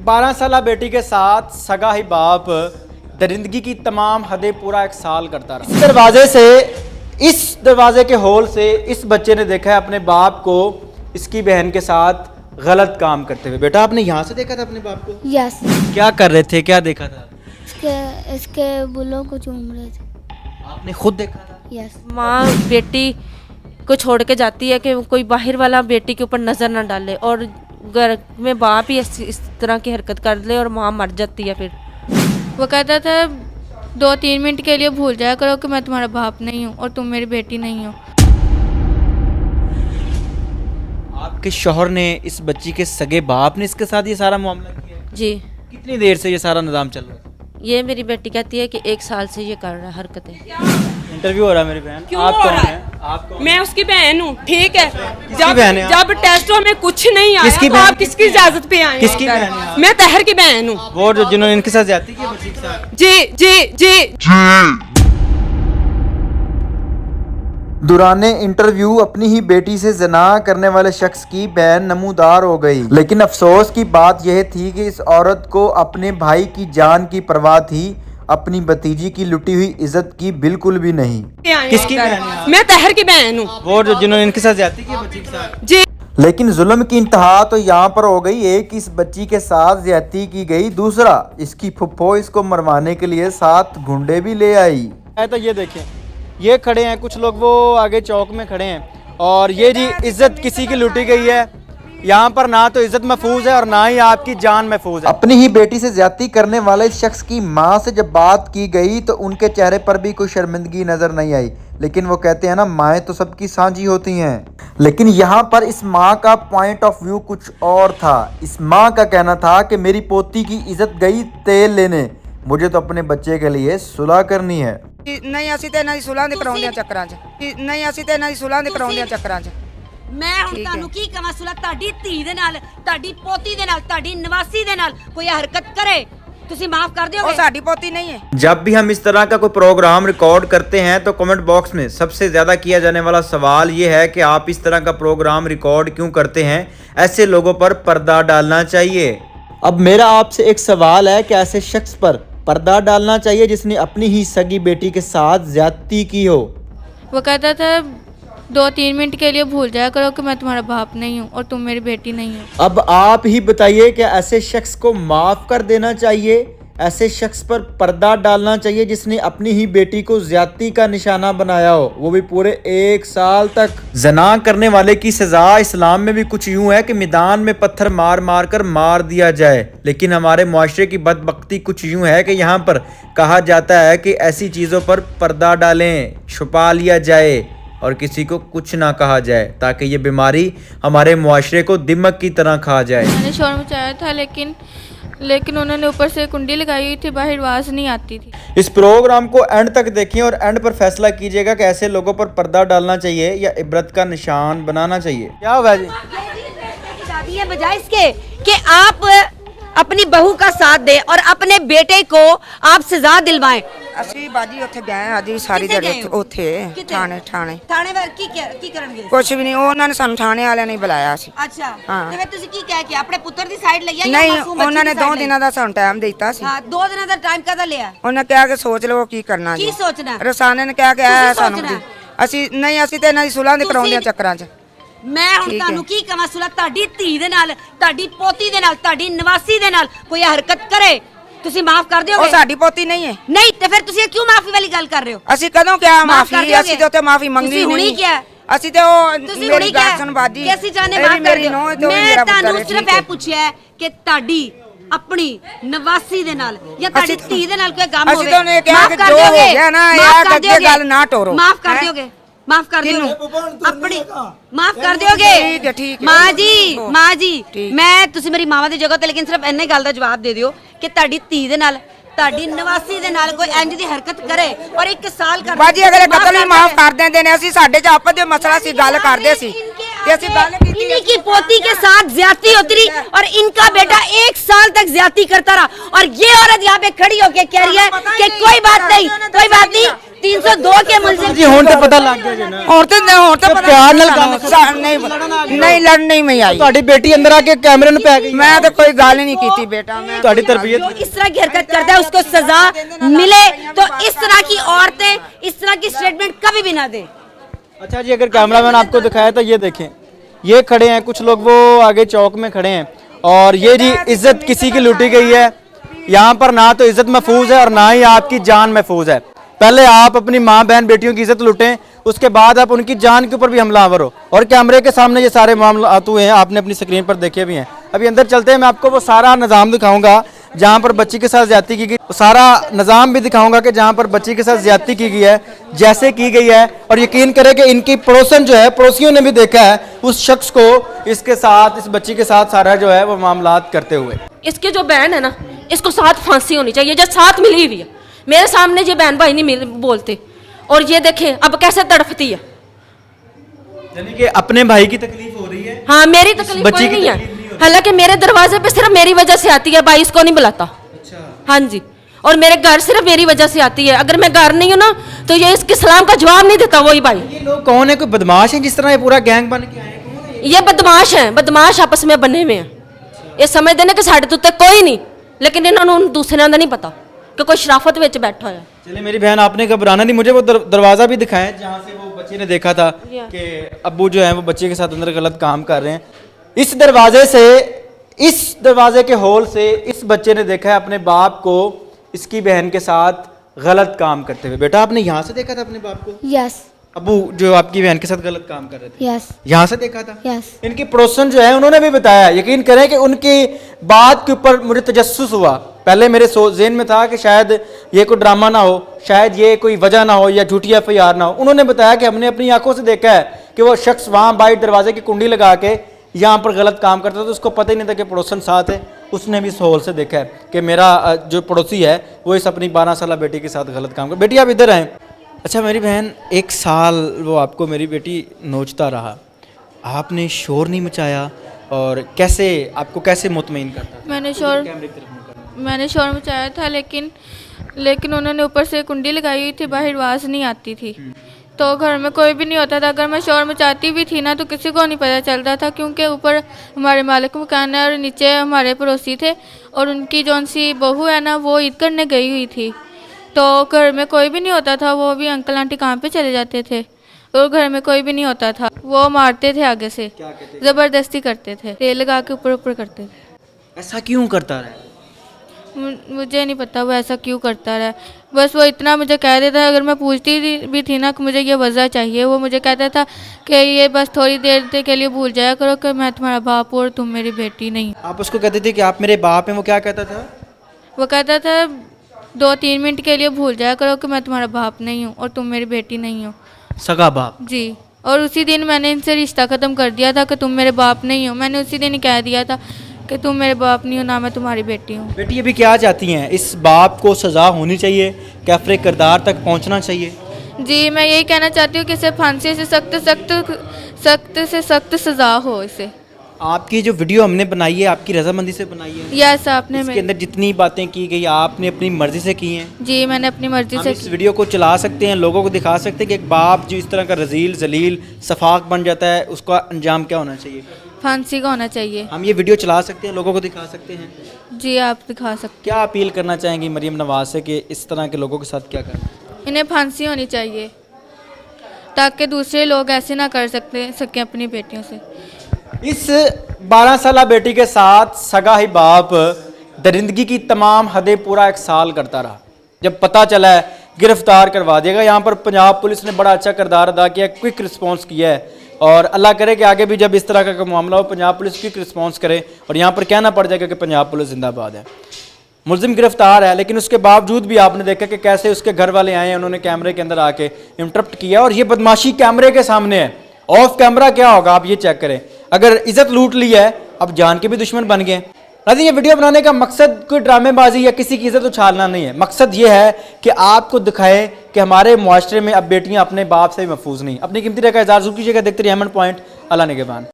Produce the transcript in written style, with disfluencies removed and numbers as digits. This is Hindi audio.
12 साला बेटी के साथ सगा ही बाप दरिंदगी की तमाम हदें पूरा 1 साल करता रहा। इस दरवाजे के होल से इस बच्चे ने देखा है अपने बाप को इसकी बहन के साथ गलत काम करते हुए। बेटा आपने यहाँ से देखा था अपने बाप को? यस। क्या कर रहे थे, क्या देखा था? इसके बुलों को चूम रहे थे। आपने खुद देखा था? यस। माँ बेटी को छोड़ के जाती है कि कोई बाहर वाला बेटी के ऊपर नज़र ना डाले, और घर में बाप ही इस तरह की हरकत कर ले और माँ मर जाती है। फिर वो कहता था 2-3 मिनट के लिए भूल जाया करो कि मैं तुम्हारा बाप नहीं हूँ और तुम मेरी बेटी नहीं हो। आपके शौहर ने, इस बच्ची के सगे बाप ने इसके साथ ये सारा मामला किया? जी। कितनी देर से ये सारा निजाम चल रहा है? ये मेरी बेटी कहती है कि 1 साल से ये कर रहा है हरकतें। इंटरव्यू हो रहा है मेरी बहन। क्यों आप हो कौन रहा है? है? आप कौन? मैं उसकी बहन हूँ, ठीक है। बहन है आप? जब टेस्टों में कुछ नहीं आया किसकी तो बहन? आप किसकी इजाजत पे आए? किसकी बहन है आप? मैं तहर की बहन हूँ। वो जो जिन्होंने इनके साथ ज्यादती की बच्ची के साथ? जी जी जी। दुराने इंटरव्यू अपनी ही बेटी से जना करने वाले शख्स की बहन नमूदार हो गई। लेकिन अफसोस की बात यह थी कि इस औरत को अपने भाई की जान की परवाह थी, अपनी भतीजी की लुटी हुई इज्जत की बिल्कुल भी नहीं। किसकी बहन है आप? मैं तहर की बहन हूँ। वो जो जिन्होंने इनके साथ ज्यादती की बच्ची के साथ? जी। लेकिन जुल्म की इंतहा तो यहाँ पर हो गई। एक इस बच्ची के साथ ज्यादती की गई, दूसरा इसकी फुफ्फो इसको मरवाने के लिए 7 गुंडे भी ले आई। तो ये देखें, ये खड़े हैं कुछ लोग, वो आगे चौक में खड़े हैं, और ये जी इज्जत किसी की लूटी गई है। यहाँ पर ना तो इज्जत महफूज है और ना ही आपकी जान महफूज है। अपनी ही बेटी से ज्यादती करने वाले इस शख्स की मां से जब बात की गई तो उनके चेहरे पर भी कोई शर्मिंदगी नजर नहीं आई। लेकिन वो कहते हैं ना, माएँ तो सबकी साझी होती हैं। लेकिन यहाँ पर इस माँ का पॉइंट ऑफ व्यू कुछ और था। इस माँ का कहना था कि मेरी पोती की इज्जत गई तेल लेने, मुझे तो अपने बच्चे के लिए सुलह करनी है। नहीं ਅਸੀਂ ਤੇ ਇਹਨਾਂ ਦੀ ਸੁਲਾਹ ਦੇ ਕਰਾਉਂਦੇ ਆ ਚੱਕਰਾਂ 'ਚ ਨਹੀਂ ਅਸੀਂ ਤੇ ਇਹਨਾਂ ਦੀ ਸੁਲਾਹ ਦੇ ਕਰਾਉਂਦੇ ਆ ਚੱਕਰਾਂ 'ਚ ਮੈਂ ਹੁਣ ਤੁਹਾਨੂੰ ਕੀ ਕਹਾਂ, ਸੁਲਾ ਤੁਹਾਡੀ ਧੀ ਦੇ ਨਾਲ, ਤੁਹਾਡੀ ਪੋਤੀ ਦੇ ਨਾਲ, ਤੁਹਾਡੀ ਨਿਵਾਸੀ ਦੇ ਨਾਲ ਕੋਈ ਹਰਕਤ ਕਰੇ ਤੁਸੀਂ ਮਾਫ ਕਰ ਦਿਓਗੇ? ਉਹ ਸਾਡੀ ਪੋਤੀ नहीं है। जब भी हम इस तरह का कोई प्रोग्राम रिकॉर्ड करते हैं तो कमेंट बॉक्स में सबसे ज्यादा किया जाने वाला सवाल ये है कि आप इस तरह का प्रोग्राम रिकॉर्ड क्यों करते हैं, ऐसे लोगों पर पर्दा डालना चाहिए। अब मेरा आपसे एक सवाल है कि ऐसे शख्स पर पर्दा डालना चाहिए जिसने अपनी ही सगी बेटी के साथ ज्यादती की हो? वो कहता था 2-3 मिनट के लिए भूल जाया करो कि मैं तुम्हारा बाप नहीं हूँ और तुम मेरी बेटी नहीं हो। अब आप ही बताइए कि ऐसे शख्स को माफ कर देना चाहिए, ऐसे शख्स पर पर्दा डालना चाहिए जिसने अपनी ही बेटी को ज्यादती का निशाना बनाया हो, वो भी पूरे 1 साल तक। जना करने वाले की सजा इस्लाम में भी कुछ यूं है कि मैदान में पत्थर मार मार कर मार दिया जाए। लेकिन हमारे मुआशरे की बदबख्ती कुछ यूं है कि यहाँ पर कहा जाता है कि ऐसी चीज़ों पर पर्दा डालें, छुपा लिया जाए और किसी को कुछ ना कहा जाए, ताकि ये बीमारी हमारे मुआशरे को दिमक की तरह खा जाए। मैंने शोर मचाया था लेकिन उन्होंने ऊपर से कुंडी लगाई हुई थी, बाहर आवाज नहीं आती थी। इस प्रोग्राम को एंड तक देखें और एंड पर फैसला कीजिएगा कि ऐसे लोगों पर पर्दा डालना चाहिए या इबरत का निशान बनाना चाहिए। क्या हुआ जी? दादी है बजाय इसके कि आप अपनी बहू का साथ दे और अपने बेटे को आप सजा दिलवाएं। ਅਸੀਂ ਬਾਜੀ ਉੱਥੇ ਗਏ ਅੱਜ ਵੀ ਸਾਰੀ ਕਿੱਥੇ ਦਿਹਾੜੀ ਗਏ ਹੋ? ਉੱਥੇ ਕਿੱਥੇ? ਥਾਣੇ ਥਾਣੇ ਵਿੱਚ ਕੀ ਕਰਨਗੇ? ਕੁਝ ਵੀ ਨਹੀਂ, ਉਹਨਾਂ ਨੇ ਸਾਨੂੰ ਥਾਣੇ ਵਾਲਿਆਂ ਨੇ ਬੁਲਾਇਆ ਸੀ। ਅੱਛਾ, ਹਾਂ। ਤੇ ਫਿਰ ਤੁਸੀਂ ਕੀ ਕਹਿ ਕੇ ਆਪਣੇ ਪੁੱਤਰ ਦੀ ਸਾਈਡ ਲਈ ਆ ਜਾਂ ਨਹੀਂ, ਮਾਸੂਮ ਬੱਚੀ ਉਹਨਾਂ ਨੇ ਦੀ 2 side ਲਈ? ਦਿਨਾਂ ਦਾ ਸਾਨੂੰ ਟਾਈਮ ਦਿੱਤਾ ਸੀ। ਹਾਂ, 2 ਦਿਨਾਂ ਦਾ ਟਾਈਮ ਕਦਾ ਲਿਆ? ਉਹਨਾਂ ਕਿਹਾ ਕਿ ਸੋਚ ਲਵੋ ਕੀ ਕਰਨਾ ਕੀ ਸੋਚਣਾ? ਰਸਾਨੇ ਨੇ ਕਿਹਾ ਕਿ ਤੁਸੀਂ ਇਹ ਸਾਨੂੰ ਸੋਚਣਾ? ਅਸੀਂ ਨਹੀਂ, ਅਸੀਂ ਤੇ ਇਹਨਾਂ ਦੀ ਸੁਲਾਹ ਦੇ ਕਰਾਉਂਦੇ ਆ ਚੱਕਰਾਂ 'ਚ। ਮੈਂ ਹੁਣ ਠੀਕ ਹੈ। ਤੁਹਾਨੂੰ ਕੀ ਕਹਾਂ, ਸੁਲਾ ਤੁਹਾਡੀ ਧੀ ਦੇ ਨਾਲ, ਤੁਹਾਡੀ ਪੋਤੀ ਦੇ ਨਾਲ, ਤੁਹਾਡੀ ਨਿਵਾਸੀ ਦੇ ਨਾਲ ਕੋਈ ਹਰਕਤ ਕਰੇ ਤੁਸੀਂ ਮਾਫ ਕਰ ਦਿਓਗੇ? ਉਹ ਸਾਡੀ ਪੋਤੀ ਨਹੀਂ ਹੈ। ਨਹੀਂ ਤੇ ਫਿਰ ਤੁਸੀਂ ਕਿਉਂ ਮਾਫੀ ਵਾਲੀ ਗੱਲ ਕਰ ਰਹੇ ਹੋ? ਅਸੀਂ ਕਦੋਂ ਕਿਹਾ ਮਾਫ਼ ਕਰ ਮਾਫੀ? ਦਿਓਗੇ? ਅਸੀਂ ਤੇ ਉੱਥੇ ਮਾਫੀ ਮੰਗੀ ਤੁਸੀਂ ਹੁਣੀ ਨਹੀਂ। ਕਿਹਾ? ਅਸੀਂ ਤੇ ਉਹ ਤੁਸੀਂ ਮੇਰੀ ਹੁਣੀ ਗੱਲ ਕਿਹਾ ਸੁਣ ਬਾਜੀ, ਕਿ ਅਸੀਂ ਚਾਹਨੇ ਇਹ ਮਾਫ ਵੀ ਕਰ ਮੇਰੀ ਦਿਓ। ਨੂੰਹ ਤੇ ਉਹ ਵੀ ਮੈਂ ਮੇਰਾ ਪੁੱਤਰ ਤੁਹਾਨੂੰ ਹੈ, ਸਿਰਫ ਠੀਕ ਇਹ ਹੈ। ਪੁੱਛਿਆ ਹੈ ਕਿ ਤੁਹਾਡੀ ਆਪਣੀ ਨਿਵਾਸੀ ਦੇ ਨਾਲ ਜਾਂ ਤੁਹਾਡੀ ਅਸੀਂ- ਧੀ ਦੇ ਨਾਲ ਕੋਈ ਗਮ ਹੋਵੇ, ਅਸੀਂ ਤਾਂ ਉਹਨੇ ਕਿਹਾ ਮਾਫ਼ ਕਿ ਕਰ ਜੋ ਹੋ ਦਿਓਗੇ? ਗਿਆ ਨਾ, ਮਾਫ਼ ਇਹ ਕਰ ਅੱਗੇ ਦਿਓਗੇ? ਗੱਲ ਨਾ ਟੋਰੋ। ਮਾਫ ਕਰ ਹੈਂ? ਦਿਓਗੇ? ਮਾਫ ਕਰ ਦਿਓਗੇ? ਕਿਹਨੂੰ? ਆਪਣੀ ਮਾਫ ਕਰ ਦਿਓਗੇ? ਠੀਕ ਹੈ, ਠੀਕ ਹੈ। ਮਾਂ ਜੀ, ਮਾਂ ਜੀ, ਠੀਕ। ਮੈਂ ਤੁਸੀਂ ਮੇਰੀ ਮਾਵਾ ਦੀ ਜਗ੍ਹਾ ਤੇ ਲੇਕਿਨ ਸਿਰਫ ਇੰਨੇ ਗੱਲ ਦਾ ਜਵਾਬ ਦੇ ਦਿਓ ਕਿ ਤੁਹਾਡੀ ਧੀ ਦੇ ਨਾਲ, ਤੁਹਾਡੀ ਨਿਵਾਸੀ ਦੇ ਨਾਲ ਕੋਈ ਇੰਜ ਦੀ ਹਰਕਤ ਕਰੇ ਔਰ 1 ਸਾਲ ਕਰ ਬਾਜੀ ਅਗਲੇ ਮਾਫ਼ ਕਤਲ ਵੀ ਕਰ ਮਾਫ ਦਿਓਗੇ? ਕਰ ਦਿੰਦੇ ਨੇ। ਅਸੀਂ ਸਾਡੇ ਚ ਆਪਸ ਦੇ ਮਸਲਾ ਸੀ, ਗੱਲ ਕਰਦੇ ਸੀ। इनके ਤੇ ਅਸੀਂ ਗੱਲ ਕੀਤੀ इन्हीं की पोती के साथ ज्यादती होती रही और इनका बेटा 1 साल तक ज्यादती करता रहा और ये औरत यहाँ पे खड़ी होके कह रही है कि कोई बात नहीं 302 के मुलजिम जी ਹੁਣ ਤੇ ਪਤਾ ਲੱਗ ਗਿਆ ਜੀ ਨਾ ਹੁਣ ਤਾਂ ਪਤਾ ਪਿਆਰ ਨਾਲ ਗੱਲ ਨਹੀਂ ਲੜਨ ਨਹੀਂ ਮੈਂ ਆਈ ਤੁਹਾਡੀ ਬੇਟੀ ਅੰਦਰ ਆ ਕੇ ਕੈਮਰੇ ਨੂੰ ਪੈ ਗਈ ਮੈਂ ਤਾਂ ਕੋਈ ਗੱਲ ਹੀ ਨਹੀਂ ਕੀਤੀ बेटा मैं ਤੁਹਾਡੀ ਤਰਬੀਅਤ जो इस तरह की हरकत करता है उसको सजा मिले तो इस तरह की औरतें इस तरह की स्टेटमेंट कभी भी ना दे। अच्छा जी, अगर कैमरामैन आपको दिखाया तो ये देखें, ये खड़े हैं कुछ लोग, वो आगे चौक में खड़े हैं और ये जी इज्जत किसी की लूटी गई है। यहाँ पर ना तो इज्जत महफूज है और ना ही आपकी जान महफूज है। पहले आप अपनी माँ बहन बेटियों की इज्जत लूटें, उसके बाद आप उनकी जान के ऊपर भी हमलावर हो। और कैमरे के सामने ये सारे मामला हुए हैं, आपने अपनी स्क्रीन पर देखे भी हैं। अभी अंदर चलते हैं, मैं आपको वो सारा निज़ाम दिखाऊंगा जहाँ पर बच्ची के साथ ज्यादती की गई, सारा निज़ाम भी दिखाऊंगा कि जहाँ पर बच्ची के साथ ज्यादती की गई है जैसे की गई है। और यकीन करें कि इनकी पड़ोसन जो है, पड़ोसियों ने भी देखा है उस शख्स को इसके साथ, इस बच्ची के साथ सारा जो है वो मामलात करते हुए। इसके जो बहन है ना, इसको साथ फांसी होनी चाहिए, जो साथ मिली हुई है। मेरे सामने ये बहन भाई नहीं बोलते और ये देखें अब कैसे तड़फती है। यानी कि अपने भाई की तकलीफ हो रही है। हाँ, मेरी तकलीफ बच्ची कोई की नहीं है, तकलीफ नहीं हो रही। हालांकि मेरे दरवाजे पे सिर्फ मेरी वजह से आती है, भाई इसको नहीं बुलाता। अच्छा, हाँ जी, और मेरे घर सिर्फ मेरी वजह से आती है। अगर मैं घर नहीं हूँ ना तो ये इसके सलाम का जवाब नहीं देता वही भाई। ये लोग कौन है? कोई बदमाश है जिस तरह ये पूरा गैंग बन के आए? कौन है ये? ये बदमाश हैं, बदमाश आपस में बने हुए हैं। ये समझते ने कि साढ़े तो उत्ते कोई नहीं, लेकिन इन्होंने दूसरे का नहीं पता कि कोई शराफत विच बैठा है। चलिए मेरी बहन, आपने घबराना नहीं, मुझे वो दरवाज़ा भी दिखाएं जहाँ से वो बच्चे ने देखा था कि अब्बू जो है वो बच्चे के साथ अंदर गलत काम कर रहे हैं। इस दरवाजे से, इस दरवाजे के होल से इस बच्चे ने देखा है अपने बाप को इसकी बहन के साथ गलत काम करते हुए। बेटा, आपने यहाँ से देखा था अपने बाप को? यस अब्बू जो आपकी बहन के साथ गलत काम कर रहे थे, यस यहाँ से देखा था? यस इनकी पड़ोसन जो है उन्होंने भी बताया। यकीन करें कि उनकी बात के ऊपर मुझे तजस्सुस हुआ। पहले मेरे ज़हन में था कि शायद ये कोई ड्रामा ना हो, शायद ये कोई वजह ना हो या झूठी FIR ना हो। उन्होंने बताया कि हमने अपनी आंखों से देखा है कि वो शख्स वहाँ बाहर दरवाजे की कुंडी लगा के यहाँ पर गलत काम करता था। तो उसको पता ही नहीं था कि पड़ोसन साथ है। उसने भी इस होल से देखा है कि मेरा जो पड़ोसी है वो इस अपनी 12 साल बेटी के साथ गलत काम कर। बेटी आप इधर आएँ। अच्छा मेरी बहन, 1 साल वो आपको मेरी बेटी नोचता रहा, आपने शोर नहीं मचाया और कैसे आपको कैसे मुतमईन करता? मैंने शोर मचाया था, लेकिन उन्होंने ऊपर से कुंडी लगाई हुई थी, बाहर आवाज़ नहीं आती थी, तो घर में कोई भी नहीं होता था। अगर मैं शोर मचाती भी थी ना तो किसी को नहीं पता चलता था, क्योंकि ऊपर हमारे मालिक मकान है और नीचे हमारे पड़ोसी थे और उनकी जौन सी बहू है ना वो ईद करने गई हुई थी, तो घर में कोई भी नहीं होता था। वो भी अंकल आंटी काम पे चले जाते थे और घर में कोई भी नहीं होता था। वो मारते थे आगे से, ज़बरदस्ती करते थे, तेल लगा के ऊपर करते थे। ऐसा क्यों करता रहा? मुझे नहीं पता वो ऐसा क्यों करता रहा। बस वो इतना मुझे कह देता है, अगर मैं पूछती भी थी ना कि मुझे ये वजह चाहिए, वो मुझे कहता था कि ये बस थोड़ी देर के लिए भूल जाया करो कि मैं तुम्हारा बाप और तुम मेरी बेटी नहीं। आप उसको कहते थे कि आप मेरे बाप हैं, वो क्या कहता था? वो कहता था 2-3 मिनट के लिए भूल जाया करो कि मैं तुम्हारा बाप नहीं हूँ और तुम मेरी बेटी नहीं हो। सगा बाप? जी। और उसी दिन मैंने इनसे रिश्ता ख़त्म कर दिया था कि तुम मेरे बाप नहीं हो। मैंने उसी दिन ही कह दिया था कि तुम मेरे बाप नहीं हो, ना मैं तुम्हारी बेटी हूँ। बेटी अभी क्या चाहती हैं? इस बाप को सज़ा होनी चाहिए, कैफरे किरदार तक पहुंचना चाहिए? जी, मैं यही कहना चाहती हूँ कि इसे फांसी से सख्त सज़ा हो इसे। आपकी जो वीडियो हमने बनाई है आपकी रजामंदी से बनाई है? यस, आपने इसके अंदर जितनी बातें की गई आपने अपनी मर्जी से की हैं? जी, मैंने अपनी मर्जी हम से इस वीडियो को चला सकते हैं, लोगों को दिखा सकते हैं कि एक बाप जो इस तरह का रजील जलील सफाक बन जाता है उसका अंजाम क्या होना चाहिए? फांसी का होना चाहिए। हम ये वीडियो चला सकते हैं, लोगों को दिखा सकते हैं? जी, आप दिखा सकते। क्या अपील करना चाहेंगी मरियम नवाज से कि इस तरह के लोगों के साथ क्या करना? इन्हें फांसी होनी चाहिए ताकि दूसरे लोग ऐसे ना कर सकें अपनी बेटियों से। इस 12 साल बेटी के साथ सगा ही बाप दरिंदगी की तमाम हदें पूरा 1 साल करता रहा। जब पता चला है गिरफ्तार करवा देगा। यहाँ पर पंजाब पुलिस ने बड़ा अच्छा किरदार अदा किया, क्विक रिस्पांस किया है और अल्लाह करे कि आगे भी जब इस तरह का मामला हो पंजाब पुलिस क्विक रिस्पांस करे और यहाँ पर कहना पड़ जाएगा कि पंजाब पुलिस जिंदाबाद है। मुलजिम गिरफ्तार है, लेकिन उसके बावजूद भी आपने देखा कि कैसे उसके घर वाले आए, उन्होंने कैमरे के अंदर आके इंटरप्ट किया और ये बदमाशी कैमरे के सामने है। ऑफ कैमरा क्या होगा आप ये चेक करें। अगर इज्जत लूट ली है, अब जान के भी दुश्मन बन गए। नाज़रीन, ये वीडियो बनाने का मकसद कोई ड्रामेबाजी या किसी की इज्जत उछालना नहीं है। मकसद ये है कि आपको दिखाए कि हमारे मुआशरे में अब बेटियां अपने बाप से भी महफूज नहीं। अपनी कीमती राय का इज़हार ज़रूर कीजिएगा। देखते रहिए एम एंड पॉइंट। अल्लाह निगहबान।